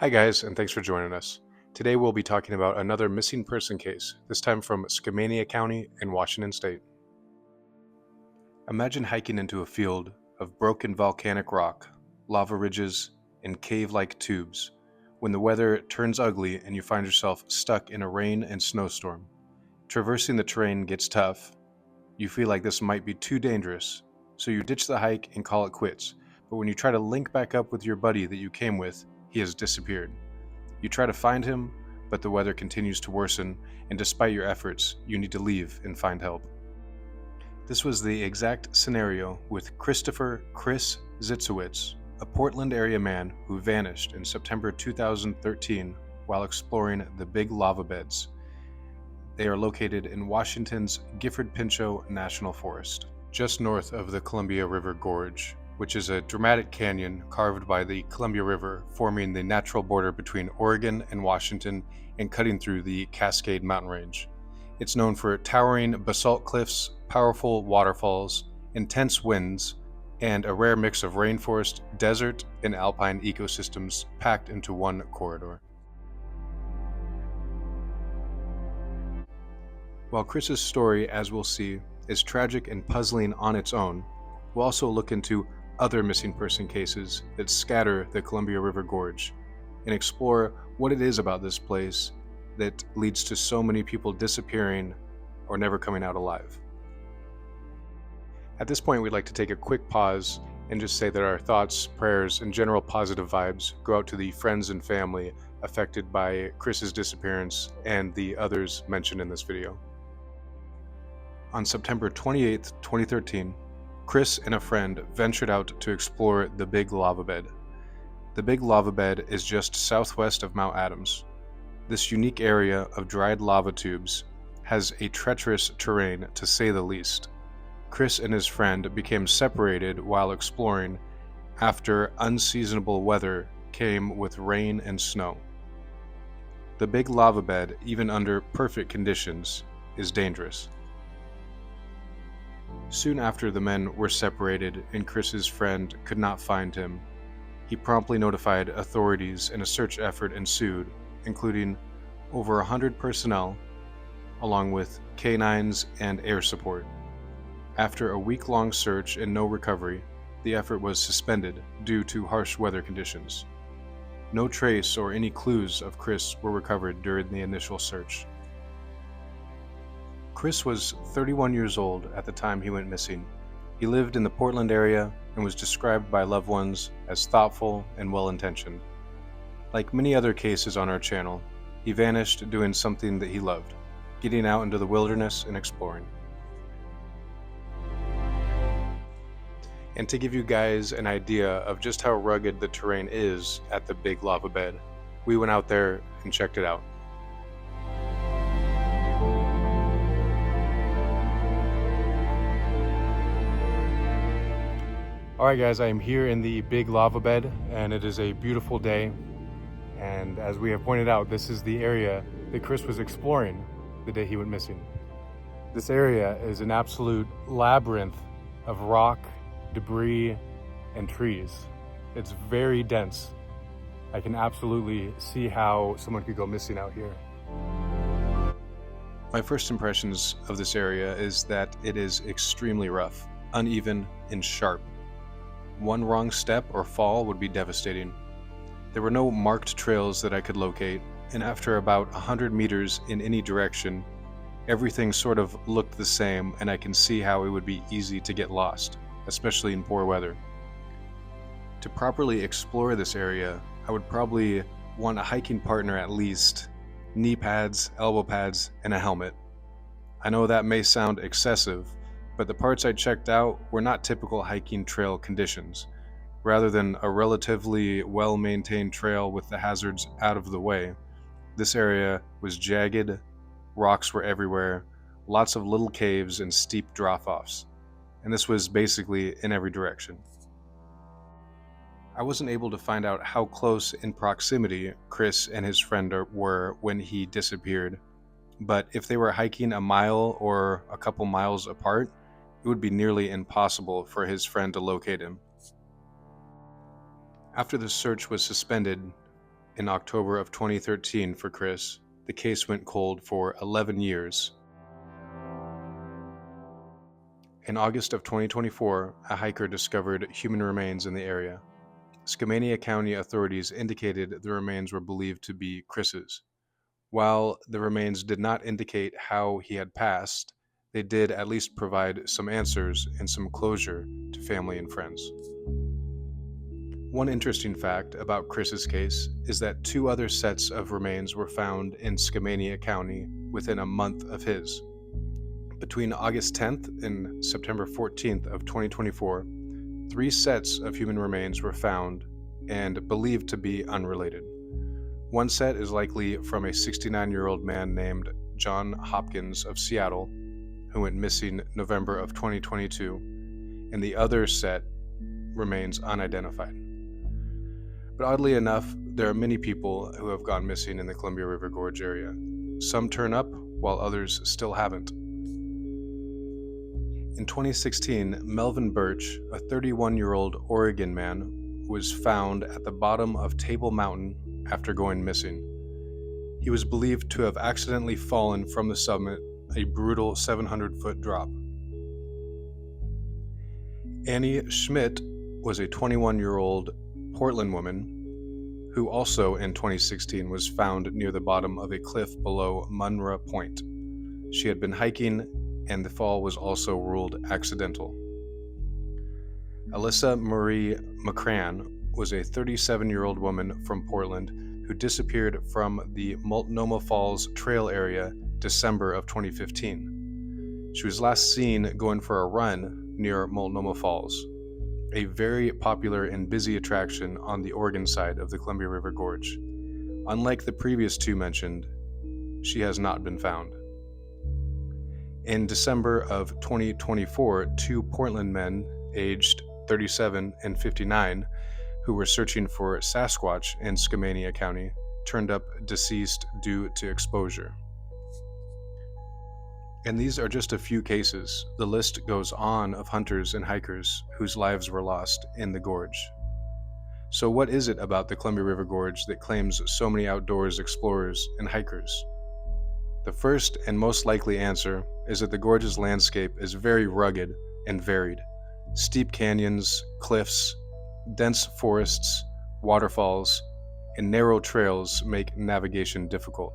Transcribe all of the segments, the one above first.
Hi guys, and thanks for joining us. Today we'll be talking about another missing person case, this time from Skamania County in Washington State. Imagine hiking into a field of broken volcanic rock, lava ridges, and cave-like tubes, when the weather turns ugly and you find yourself stuck in a rain and snowstorm. Traversing the terrain gets tough. You feel like this might be too dangerous, so you ditch the hike and call it quits. But when you try to link back up with your buddy that you came with, he has disappeared. You try to find him, but the weather continues to worsen, and despite your efforts, you need to leave and find help. This was the exact scenario with Kris Zitzewitz, a Portland area man who vanished in September 2013 while exploring the Big Lava Beds. They are located in Washington's Gifford-Pinchot National Forest, just north of the Columbia River Gorge, which is a dramatic canyon carved by the Columbia River, forming the natural border between Oregon and Washington and cutting through the Cascade Mountain Range. It's known for towering basalt cliffs, powerful waterfalls, intense winds, and a rare mix of rainforest, desert, and alpine ecosystems packed into one corridor. While Kris's story, as we'll see, is tragic and puzzling on its own, we'll also look into other missing person cases that scatter the Columbia River Gorge and explore what it is about this place that leads to so many people disappearing or never coming out alive. At this point, we'd like to take a quick pause and just say that our thoughts, prayers, and general positive vibes go out to the friends and family affected by Kris's disappearance and the others mentioned in this video. On September 28, 2013, Kris and a friend ventured out to explore the Big Lava Bed. The Big Lava Bed is just southwest of Mount Adams. This unique area of dried lava tubes has a treacherous terrain, to say the least. Kris and his friend became separated while exploring after unseasonable weather came with rain and snow. The Big Lava Bed, even under perfect conditions, is dangerous. Soon after the men were separated and Kris's friend could not find him, he promptly notified authorities and a search effort ensued, including over 100 personnel, along with canines and air support. After a week-long search and no recovery, the effort was suspended due to harsh weather conditions. No trace or any clues of Kris were recovered during the initial search. Kris was 31 years old at the time he went missing. He lived in the Portland area and was described by loved ones as thoughtful and well-intentioned. Like many other cases on our channel, he vanished doing something that he loved, getting out into the wilderness and exploring. And to give you guys an idea of just how rugged the terrain is at the Big Lava Bed, we went out there and checked it out. Alright guys, I am here in the Big Lava Bed and it is a beautiful day, and as we have pointed out, this is the area that Kris was exploring the day he went missing. This area is an absolute labyrinth of rock, debris, and trees. It's very dense. I can absolutely see how someone could go missing out here. My first impressions of this area is that it is extremely rough, uneven, and sharp. One wrong step or fall would be devastating. There were no marked trails that I could locate, and after about 100 meters in any direction, everything sort of looked the same, and I can see how it would be easy to get lost, especially in poor weather. To properly explore this area, I would probably want a hiking partner at least, knee pads, elbow pads, and a helmet. I know that may sound excessive, but the parts I checked out were not typical hiking trail conditions. Rather than a relatively well-maintained trail with the hazards out of the way, this area was jagged, rocks were everywhere, lots of little caves and steep drop-offs, and this was basically in every direction. I wasn't able to find out how close in proximity Kris and his friend were when he disappeared, but if they were hiking a mile or a couple miles apart, it would be nearly impossible for his friend to locate him. After the search was suspended, In October of 2013 for Kris, the case went cold for 11 years. In August of 2024, a hiker discovered human remains in the area. Skamania County authorities indicated the remains were believed to be Kris's. While the remains did not indicate how he had passed, they did at least provide some answers and some closure to family and friends. One interesting fact about Kris's case is that 2 other sets of remains were found in Skamania County within a month of his. Between August 10th and September 14th of 2024, 3 sets of human remains were found and believed to be unrelated. One set is likely from a 69-year-old man named John Hopkins of Seattle, who went missing November of 2022, and the other set remains unidentified. But oddly enough, there are many people who have gone missing in the Columbia River Gorge area. Some turn up, while others still haven't. In 2016, Melvin Birch, a 31-year-old Oregon man, was found at the bottom of Table Mountain after going missing. He was believed to have accidentally fallen from the summit, a brutal 700-foot drop. Annie Schmidt was a 21-year-old Portland woman who also in 2016 was found near the bottom of a cliff below Munra Point. She had been hiking, and the fall was also ruled accidental. Alyssa Marie McCrann was a 37-year-old woman from Portland who disappeared from the Multnomah Falls trail area December of 2015. She was last seen going for a run near Multnomah Falls, a very popular and busy attraction on the Oregon side of the Columbia River Gorge. Unlike the previous 2 mentioned, she has not been found. In December of 2024, 2 Portland men aged 37 and 59 who were searching for Sasquatch in Skamania County turned up deceased due to exposure. And these are just a few cases. The list goes on of hunters and hikers whose lives were lost in the gorge. So what is it about the Columbia River Gorge that claims so many outdoors explorers and hikers? The first and most likely answer is that the gorge's landscape is very rugged and varied. Steep canyons, cliffs, dense forests, waterfalls, and narrow trails make navigation difficult.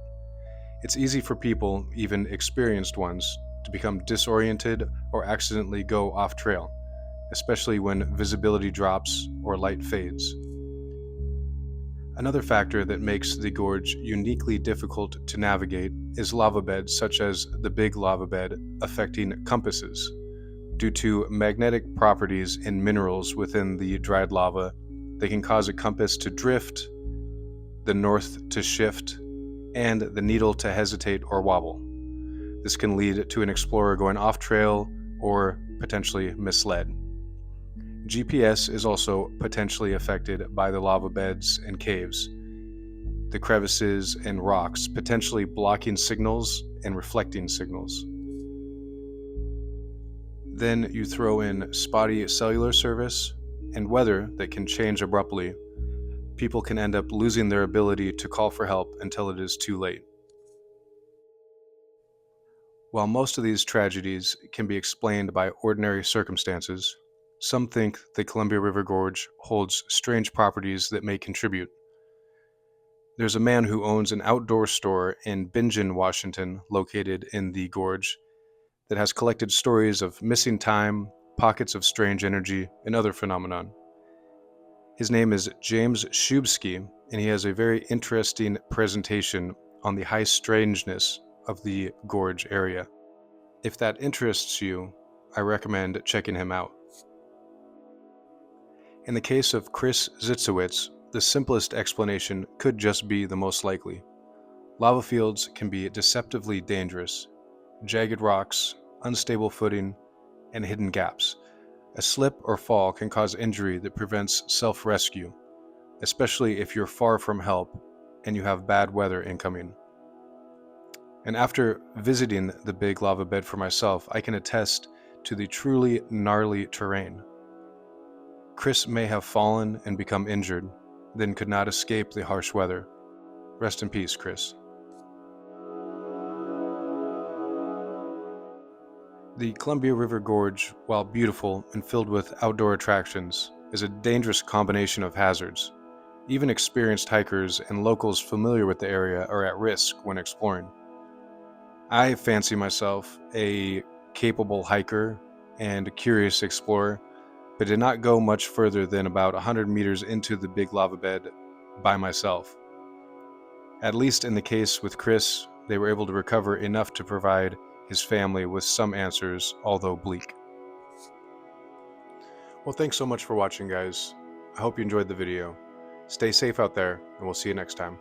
It's easy for people, even experienced ones, to become disoriented or accidentally go off trail, especially when visibility drops or light fades. Another factor that makes the gorge uniquely difficult to navigate is lava beds such as the Big Lava Bed affecting compasses. Due to magnetic properties in minerals within the dried lava, they can cause a compass to drift, the north to shift, and the needle to hesitate or wobble. This can lead to an explorer going off trail or potentially misled. GPS is also potentially affected by the lava beds and caves, the crevices and rocks potentially blocking signals and reflecting signals. Then you throw in spotty cellular service and weather that can change abruptly. People can end up losing their ability to call for help until it is too late. While most of these tragedies can be explained by ordinary circumstances, some think the Columbia River Gorge holds strange properties that may contribute. There's a man who owns an outdoor store in Bingen, Washington, located in the gorge, that has collected stories of missing time, pockets of strange energy, and other phenomenon. His name is James Shubsky, and he has a very interesting presentation on the high strangeness of the gorge area. If that interests you, I recommend checking him out. In the case of Kris Zitzewitz, the simplest explanation could just be the most likely. Lava fields can be deceptively dangerous. Jagged rocks, unstable footing, and hidden gaps. A slip or fall can cause injury that prevents self-rescue, especially if you're far from help and you have bad weather incoming. And after visiting the Big Lava Bed for myself, I can attest to the truly gnarly terrain. Kris may have fallen and become injured, then could not escape the harsh weather. Rest in peace, Kris. The Columbia River Gorge, while beautiful and filled with outdoor attractions, is a dangerous combination of hazards. Even experienced hikers and locals familiar with the area are at risk when exploring. I fancy myself a capable hiker and a curious explorer, but did not go much further than about 100 meters into the big lava bed by myself. At least in the case with Kris, they were able to recover enough to provide his family with some answers, although bleak. Well, thanks so much for watching, guys. I hope you enjoyed the video. Stay safe out there, and we'll see you next time.